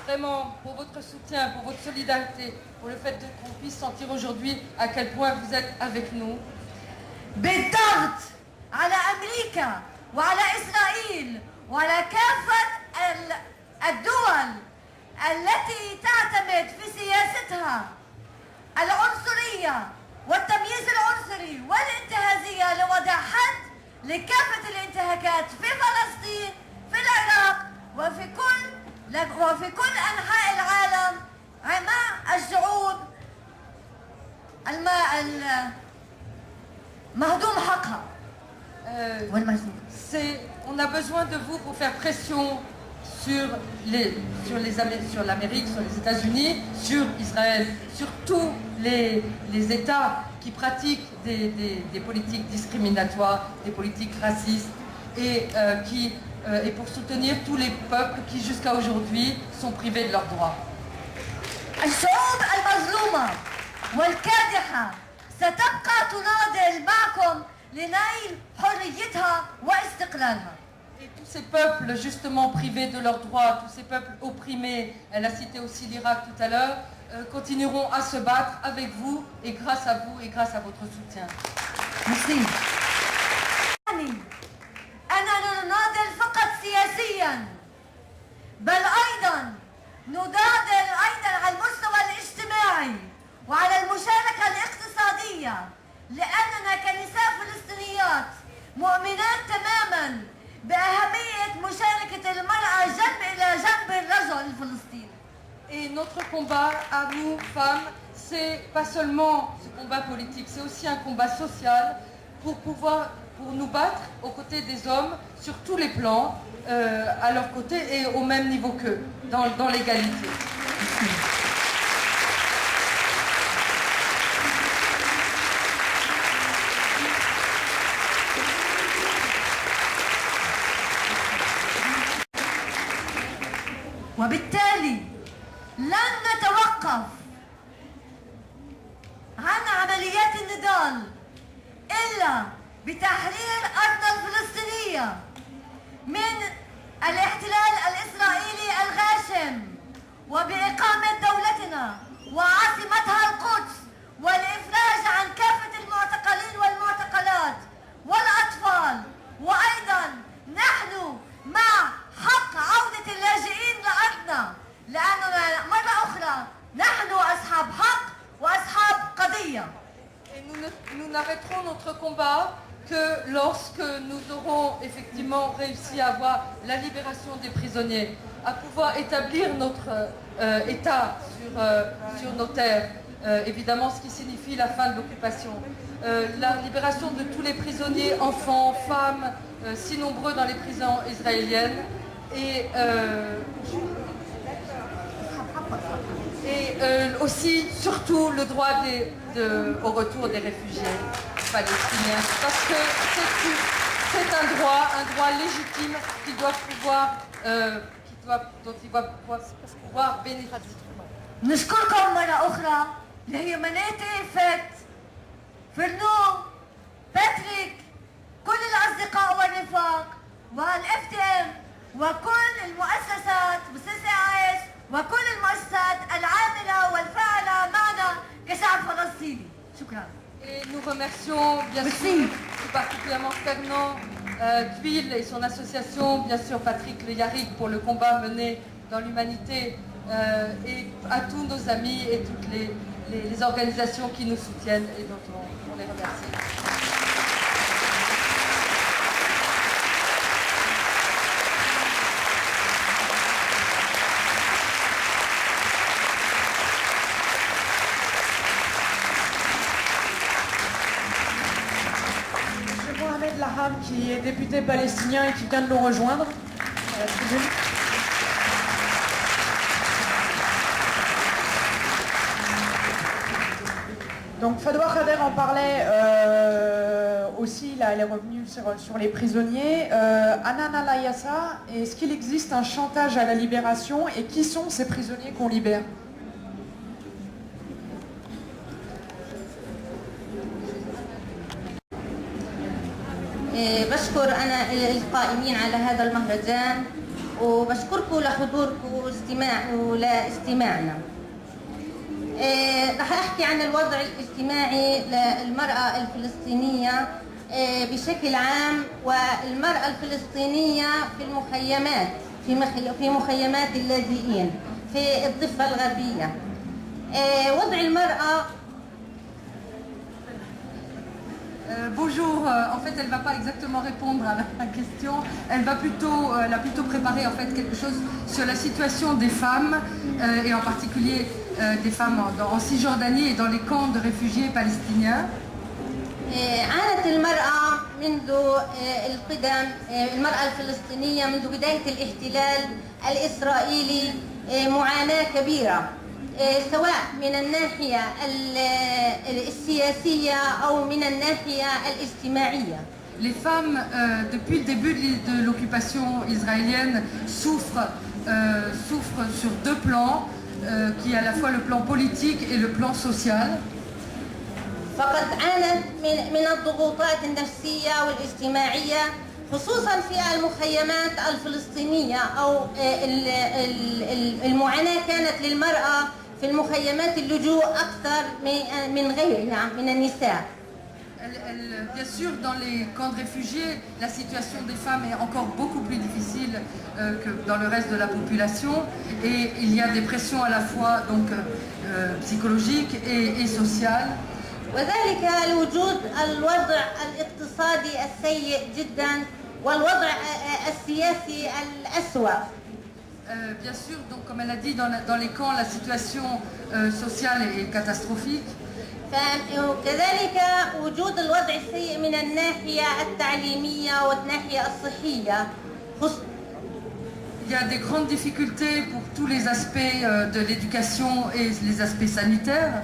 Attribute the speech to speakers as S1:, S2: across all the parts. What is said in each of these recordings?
S1: vraiment pour votre soutien, pour votre solidarité, pour le fait qu'on puisse sentir aujourd'hui à quel point vous êtes avec nous.
S2: بالضغط على أمريكا وعلى إسرائيل وعلى كافة الدول التي تعتمد في سياستها العنصرية والتمييز العنصري والانتهازية لوضع حد لكافة الانتهاكات في فلسطين في العراق وفي كل أنحاء العالم مع الشعوب مهضوم حقها والمهزوم.
S1: On a besoin de vous pour faire pression sur l'Amérique, sur les États-Unis, sur Israël, sur tous les États qui pratiquent des politiques discriminatoires, des politiques racistes et pour soutenir tous les peuples qui jusqu'à aujourd'hui sont privés de leurs droits.
S2: الشعوب المظلومة والكادحة ستبقى تناضل معكم لنيل حريتها واستقلالها.
S1: Et tous ces peuples justement privés de leurs droits, tous ces peuples opprimés, elle a cité aussi l'Irak tout à l'heure, continueront à se battre avec vous et grâce à vous et grâce à votre soutien.
S2: Merci. أننا نناضل فقط سياسيا بل أيضا نناضل أيضا على المستوى الاجتماعي وعلى المشاركة الاقتصادية لأننا كنساء فلسطينيات مؤمنات تماما بأهمية مشاركة المرأة جنب إلى جنب الرجل الفلسطيني.
S1: Et notre combat à nous, femmes, c'est pas seulement ce combat politique, c'est aussi un combat social pour nous battre aux côtés des hommes sur tous les plans, à leur côté et au même niveau qu'eux, dans l'égalité.
S2: وبالتالي لن نتوقف عن عمليات النضال إلا بتحرير أرضنا الفلسطينية من الاحتلال الإسرائيلي الغاشم وبإقامة دولتنا وعاصمتها القدس والإفراج عن كافة المعتقلين والمعتقلات والأطفال وأيضا نحن مع حق عودة اللاجئين لأرضنا لأننا مرة أخرى نحن أصحاب حق وأصحاب قضية.
S1: Et nous n'arrêterons notre combat que lorsque nous aurons effectivement réussi à avoir la libération des prisonniers, à pouvoir établir notre État sur nos terres, évidemment ce qui signifie la fin de l'occupation, la libération de tous les prisonniers, enfants, femmes, si nombreux dans les prisons israéliennes, et aussi, surtout, le droit au retour des réfugiés palestiniens. Parce que c'est un droit légitime qui doit dont ils doivent pouvoir bénéficier.
S2: نشكركم مرة أخرى لهيومانيتي فات فرنو باتريك كل الأصدقاء والرفاق والFTM وكل المؤسسات والCCAS وكل المؤسسات العاملة والفاعلة معنا كشعب فلسطيني. شكرا.
S1: Et nous remercions bien sûr tout particulièrement Fernand Thuil et son association, bien sûr Patrick Le Yarrick pour le combat mené dans l'humanité et à tous nos amis et toutes les organisations qui nous soutiennent et dont on les remercie.
S3: Mohamed Laham, qui est député palestinien et qui vient de nous rejoindre. Donc Fadwa Khader en parlait aussi, là, elle est revenue sur les prisonniers. Hanan Al-Ayassa, est-ce qu'il existe un chantage à la libération et qui sont ces prisonniers qu'on libère ?
S4: بشكر أنا القائمين على هذا المهرجان
S2: وبشكركم لحضوركم ولاستماعنا. رح أحكي عن الوضع الاجتماعي للمرأة الفلسطينية بشكل عام، والمرأة الفلسطينية في المخيمات في مخيمات اللاجئين في الضفة الغربية. وضع المرأة.
S1: Bonjour, en fait elle ne va pas exactement répondre à la question, elle a plutôt préparé en fait quelque chose sur la situation des femmes et en particulier des femmes en Cisjordanie et dans les camps de réfugiés palestiniens.
S2: عانت المرأة منذ القدم، المرأة الفلسطينية منذ بداية الاحتلال الإسرائيلي معاناة كبيرة، سواء من الناحية السياسية أو من الناحية الاجتماعية.
S1: Les femmes, depuis le début de l'occupation israélienne, souffrent sur deux plans, qui est à la fois le plan politique et le plan social.
S2: فقد عانت من الضغوطات النفسية والاجتماعية، خصوصا في المخيمات الفلسطينية، أو المعاناة كانت للمرأة في المخيمات اللجوء أكثر من غيرها من النساء.
S1: Bien sûr, dans les camps de réfugiés, la situation des femmes est encore beaucoup plus difficile que dans le reste de la population, et il y a des pressions à la fois donc psychologiques et sociales.
S2: وذلك لوجود الوضع الاقتصادي السيء جدا والوضع السياسي الأسوأ.
S1: Bien sûr, donc comme elle a dit, dans les camps, la situation sociale est catastrophique.
S2: وكذلك وجود الوضع السيء من الناحية التعليمية والناحية الصحية.
S1: Il y a des grandes difficultés pour tous les aspects de l'éducation et les aspects sanitaires.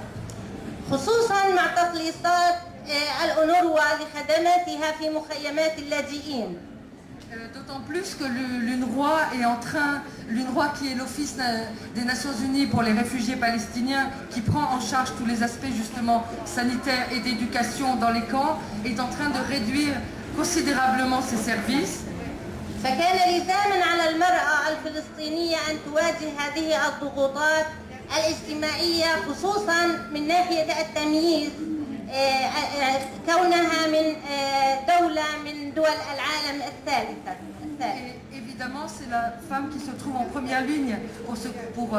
S2: خصوصا مع تخليصات الأونروا لخدماتها في مخيمات اللاجئين.
S1: D'autant plus que l'UNRWA est en train, l'UNRWA qui est l'Office des Nations Unies pour les réfugiés palestiniens, qui prend en charge tous les aspects justement sanitaires et d'éducation dans les camps, est en train de réduire considérablement ses services.
S2: فكان لزاما على المرأة الفلسطينية أن تواجه هذه الضغوطات الاجتماعية، خصوصا من ناحية التمييز، كونها من دولة من دول العالم الثالثة.
S1: Évidemment, c'est la femme qui se trouve en première ligne pour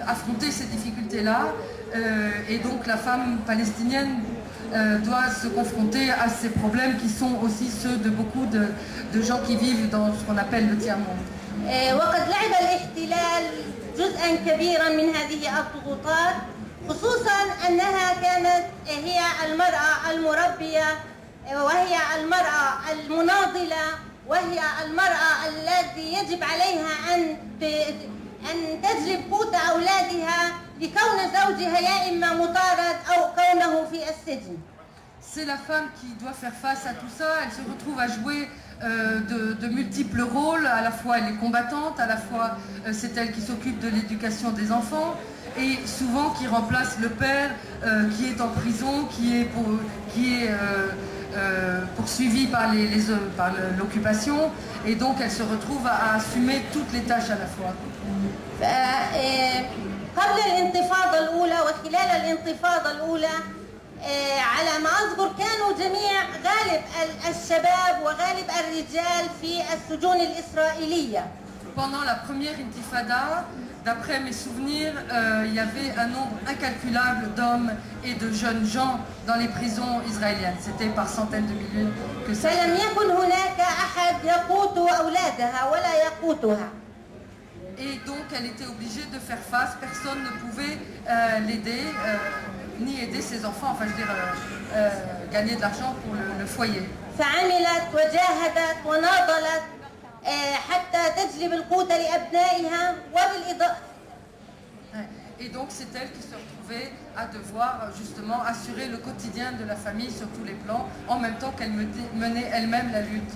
S1: affronter ces difficultés-là. Et donc la femme palestinienne doit se confronter à ces problèmes qui sont aussi ceux de beaucoup de gens qui vivent dans ce qu'on appelle le tiers-monde.
S2: وقد لعب الاحتلال جزءا كبيرا من هذه الضغوطات، خصوصا أنها كانت هي المرأة المربية، وهي المرأة المناضلة، وهي المرأة التي يجب عليها أن تجلب قوت أولادها لكون زوجها يا إما مطارد أو كونه في السجن.
S1: C'est la femme qui doit faire face à tout ça. Elle se retrouve à jouer de multiples rôles. À la fois elle est combattante, à la fois c'est elle qui s'occupe de l'éducation des enfants, et souvent qui remplace le père qui est en prison, qui est poursuivi par l'occupation, et donc elle se retrouve à assumer toutes les tâches à la fois.
S2: قبل الانتفاضة الأولى وخلال الانتفاضة الأولى على ما أذكر كانوا غالب الشباب وغالب الرجال في السجون الإسرائيلية.
S1: Pendant la première intifada, d'après mes souvenirs, il y avait un nombre incalculable d'hommes et de jeunes gens dans les prisons israéliennes. C'était par centaines de milliers que ça.
S2: فلم يكن هناك أحد يقوت أولادها ولا يقوتها.
S1: Et donc elle était obligée de faire face, personne ne pouvait l'aider, ni aider ses enfants, enfin je veux dire gagner de l'argent pour le foyer.
S2: فعملت وجاهدت وناضلت حتى تجلب القوت لأبنائها وبالإضافة.
S1: Et donc c'est elle qui se retrouvait à devoir justement assurer le quotidien de la famille sur tous les plans, en même temps qu'elle menait elle-même la lutte